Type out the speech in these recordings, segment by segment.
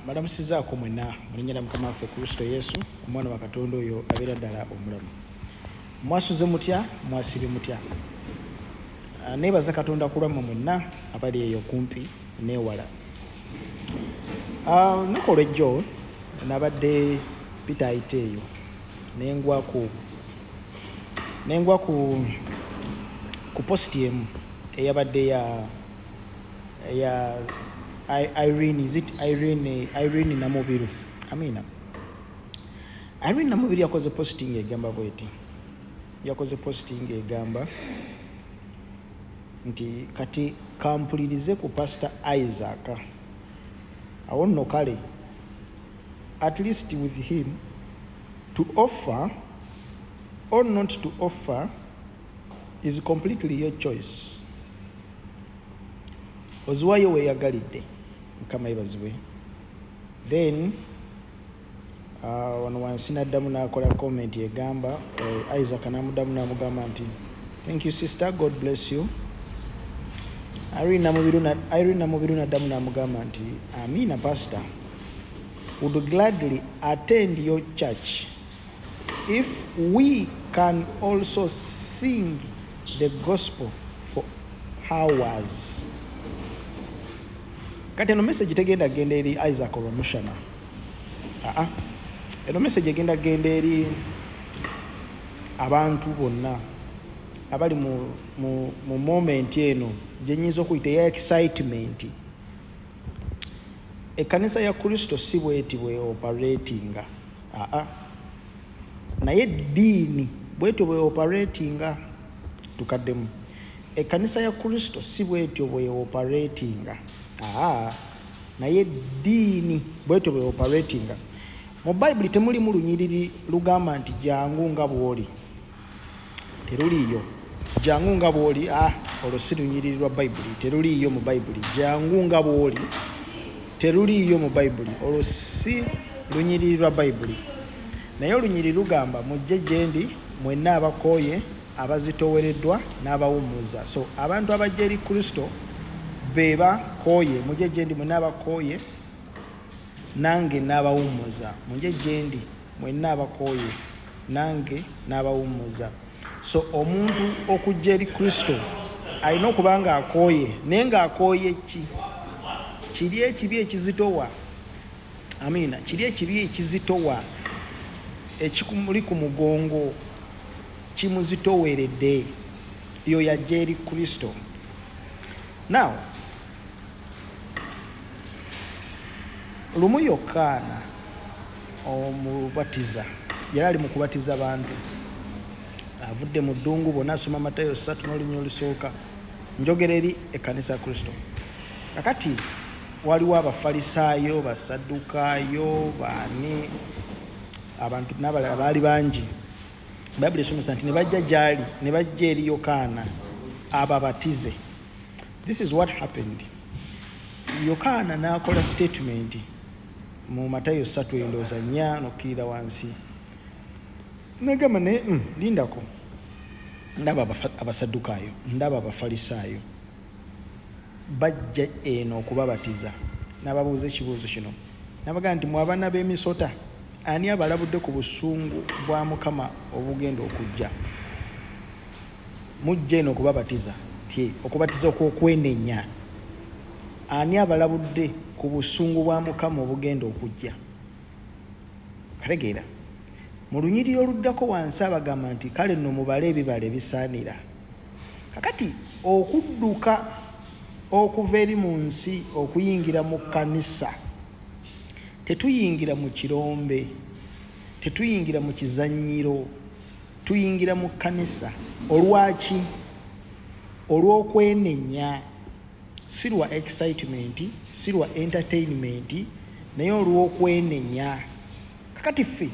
Madamusizaako mwenna mu linnya lya Mukama waffe Kristo Yesu omwana wa Katonda oyo abeera ddala omulamu. Mwasuze mutya? Mwasibye mutya? Neebaza Katonda ku lwammwe mwenna abali eyo kumpi neewala. Nnaku olw'ejjo nabadde Peter eyo nengwa ku posti emu eyabadde ya Irene, is it Irene Namubiru? Amina. Irene Namubiru yakoze posting egamba bweti. Yakoze posting egamba nti kati kampulirize ku Pastor Isaac. Awo nno kale, at least with him, to offer or not to offer is completely your choice. Oziwayo weeyagalidde, Mukama yeebazibwe. Then wano wansi n'addamu n'akola comment egamba, Isaac n'amuddamu n'amugamba nti thank you sister, God bless you. Irene Namubiru n'addamu n'amugamba nti Amina pastor, would gladly attend your church if we can also sing the gospel for hours. Kati eno message tegenda genda eri Isaac Olushana. Eno message egenda genda eri abantu bonna abali mu moment eno gye nnyinza okuyita eya excitement. Ekkanisa ya Kristo si bweti bwe operatinga. Naye eddiini bwetyo bwe operatinga. Tukaddemu. Ekkanisa ya Kristo si bwetyo bwe operatinga. Naye eddiini bwetyo bwe operatinga. Mu Bayibuli temulimu lunyiriri lugamba nti jangu nga bw'oli. Teruliiyo. Jangu nga bw'oli, olwo si lunyiriri lwa Bayibuli. Teruliiyo mu Bayibuli. Jangu nga bw'oli. Teruliiyo mu Bayibuli. Olwo si lunyiriri lwa Bayibuli. Naye olunyiriri lugamba mujje gye ndi mwenna abakooye, abazitoowereddwa n'abawummuza. So abantu abajja eri Kristo be bakooye, mujje gye ndi mwenna abakooye nange n'abawummuza. Mujje gye ndi mwenna abakooye nange n'abawummuza. So omuntu okujja eri Kristo alina okuba nga akooye, naye ng'akooye ki? Kiri ekibi ekizitowa. Amina. Kiri ekibi ekizitowa ekimuli ku mugongo kimuzitoweredde, yo yajja eri Kristo. Now, lumu Yokaana omubatiza yali ali mu kubatiza bantu, avudde mu ddungu, bonna asoma Matayo 3 n'olunyiriri olusooka. Njogera eri ekkanisa ya Kristo. Kakati waliwo Abafalisaayo, Basaddukaayo, baani, abantu n'abalala baali bangi. Bayibuli esomesa nti ne bajja gy'ali, ne bajja eri Yokaana ababatize. This is what happened. Yokaana n'akola statement mu Matayo 3 endowooza 4 n'okkirira wansi. N'agamba naye lindako, ndaba Abasaddukaayo, ndaba Abafalisaayo bajja eno okubabatiza. N'ababuuza ekibuuzo kino. N'abagamba nti mwe abaana b'emisota, ani abalabudde ku busungu bwa Mukama obugenda okujja? Mujja eno okubabatiza. Okubatiza okw'okwenenya. Ani abalabudde ku busungu bwa Mukama obugenda okujja? Kalegeera. Mu lunyiriri oluddako wansi abagamba nti kale nno mubale ebibala ebisaanira. Kakati okudduka okuva eri mu nsi okuyingira mu kkanisa, tetuyingira mu kirombe, tetuyingira mu kizannyiro, tuyingira mu kkanisa. Olwaki? Olw'okwenenya. Si lwa excitement, si lwa entertainment, naye olw'okwenenya. Kakati ffe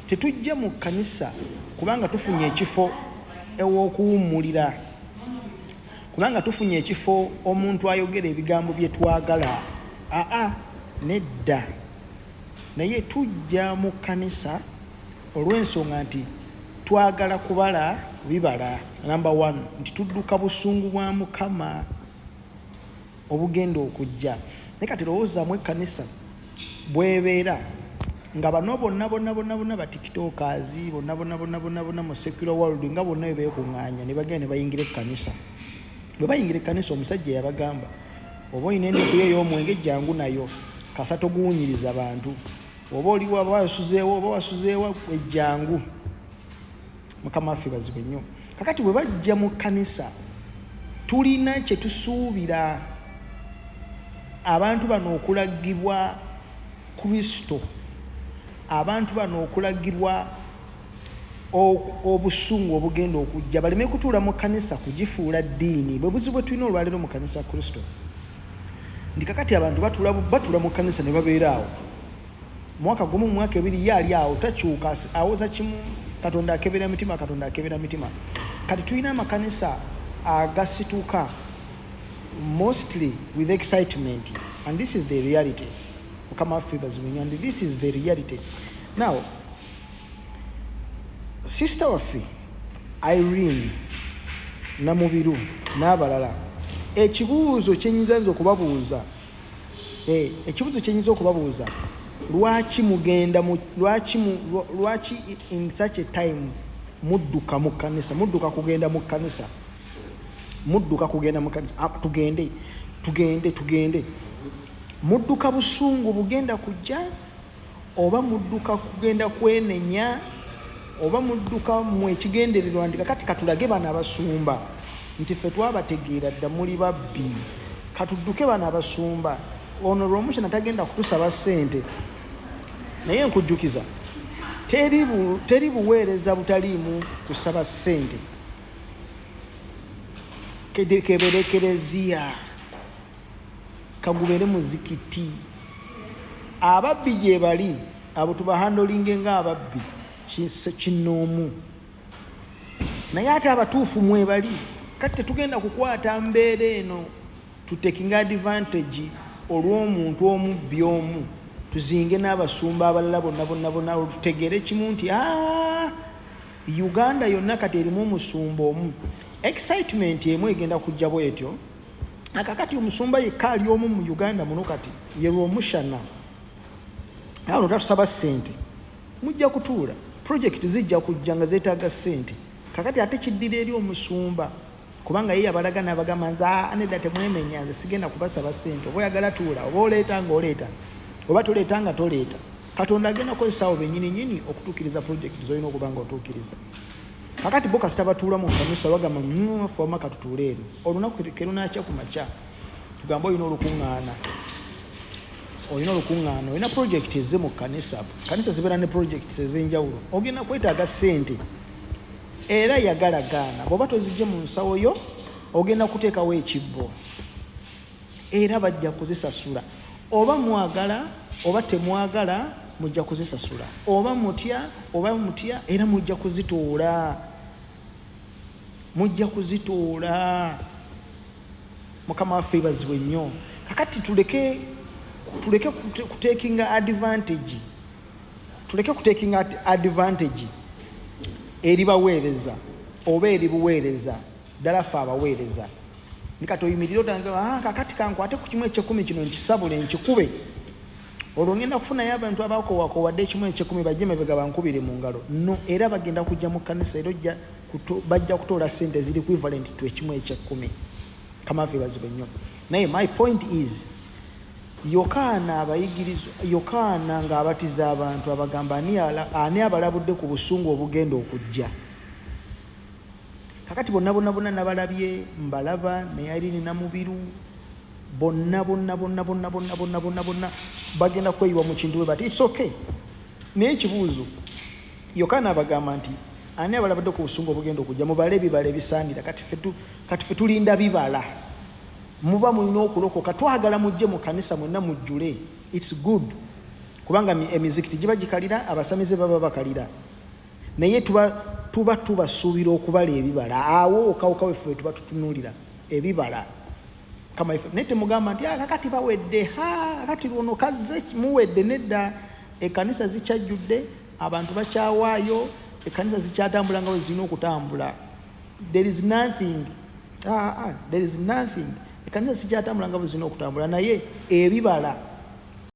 tetujja mu kkanisa kubanga tufunye ekifo ew'okuwummulira, kubanga tufunye ekifo omuntu ayogera ebigambo bye twagala. Nedda. Naye tujja mu kkanisa olw'ensonga nti twagala kubala bibala. Number 1, nti tudduka busungu bwa Mukama obugenda okujja. naye kati lowoozaamu ekkanisa bwebeera nga bano bonna batiktokers bonna mu secular world nga bonna bebeekuŋŋaanya ne bagenda ne bayingira ekkanisa. Bwe bayingira ekkanisa omusajja yabagamba oba olina endeku yo ey'omwenge jangu nayo kasa toguwunyiriza bantu, oba oliwo oba wasuzeewo ejjangu. Mukama waffe bazibu nnyo. Kakati bwe bajja mu kkanisa tulina kye tusuubira abantu bano okulagibwa Kristo, abantu bano okulagirwa obusungu obugenda okujja, baleme kutuula mu kkanisa kugifuula ddiini. Bwe buzibu bwe tulina olwaleero mu kkanisa Kristo ndi kakati abantu batula mu kkanisa ne babeera awo mwaka gumu mwaka ebiri yaali awo takyuka awoza kimu. Katonda akebera mitima, Katonda akebera mitima. Kati tulina amakanisa agasituka mostly with excitement, and this is the reality. Mukama waffe bazibu, and this is the reality. Now sister waffe Irene Namubiru n'abalala, ekibuuzo kyenyinza okubabuuza lwaki mugenda lwaki in such a time mudduka mu kkanisa, mudduka kugenda mu kkanisa. Tugende mudduka busungu bugenda kujja, oba mudduka kugenda kwenenya, oba mudduka mu ekigendererwa ndi kakati katulage bano abasumba nti ffe twabategeera dda muli babbi, katudduke bano abasumba. Ono lw'omukyana tagenda kutusaba ssente, naye nkujjukiza teri buweereza butaliimu kusaba ssente. Kebere kereziya, kagubere muzikiti. Ababbi gye bali abo tubahandolinge ng'ababbi kinoomu, naye ate abatuufu mwebali. Kati tetugenda kukwata mbeera eno tutekinga advantage olw'omuntu omubbi omu, tuzinge n'abasumba abalala bonna tutegere kimu nti Uganda yonna kati erimu omusumba omu. Excitement emu egenda kujja bwetyo. Akakati omusumba yekka ali omu mu Uganda muno kati ye Lwomushana. Awo tatusaba ssente, mujja kutuula, project zijja kujja nga zeetaaga ssente. Kakati ate kiddira eri omusumba, kubanga ye abalaga n'abagamba nze nedda temwemenya, nze sigenda kubasaba ssente. Oba oyagala tuula, oba oleeta ng'oleeta, oba toleeta nga toleeta. Katonda agenda kukozesa awo bennyini okutuukiriza project z'olina okuba nga otuukiriza. Kakati bo kasita batuula mu kkanisa bagamba ffe wamaka tutuule eno. Olunaku kerunakya ku makya tugamba olina olukuŋŋaana, olina project ezze mu kkanisa. Kkanisa zibeera ne projects ez'enjawulo, ogenda kwetaaga ssente era yagalagaana. Bw'oba tozijje mu nsawo yo ogenda kuteekawo ekibbo era bajja kuzisasula. Oba mwagala oba temwagala mujja kuzisasula, oba mutya era mujja kuzituula. Mukama waffe bazibwe nnyo. Kakati tuleke kutekinga advantage eri baweereza oba eri buweereza, ddala ffe abaweereza. Nikati oyimirire otanga kakati kankwate ku kimu ekyekumi kino nkisabule nkikube, olwo ngenda kufunayo abantu abakoowakowadde ekimu ekyekumi bajje mabega bankubire mu ngalo. No, era bagenda kujja mu kkanisa era bajja kutoola ssente ziri equivalent to ekimu ekyekumi. Kama ffe bazibwe nnyo. Naye my point is Yokaana ng'abatiza abantu abagamba ani abalabudde ku busungu obugenda okujja. Kakati bonna nabalabye, mbalaba ne Irene Namubiru, bonna bagenda kweyiwa mu kintu bwe bati it's okay. Naye ekibuuzo Yokaana abagamba nti ani abalabudde ku busungu obugenda okujja, mubale ebibala ebisaanira. Kati ffe tulinda bibala. Muba mulina okulokoka, twagala mujje mu kanisa mwenna mujjule. It's good kubanga emizikiti giba gikalira, abasamize baba bakalira, naye tuba tubasuubira okubala ebibala. Awo okawuka weffe tuba tutunuulira ebibala kama ife. Naye temugamba nti kakati bawedde, kakati luno kazze muwedde. Nedda, ekkanisa zikyajjudde, abantu bakyawaayo, ekkanisa zikyatambula nga we zirina okutambula. There is nothing ekkanisa sikyatambula nga bwe zirina okutambula naye ebibala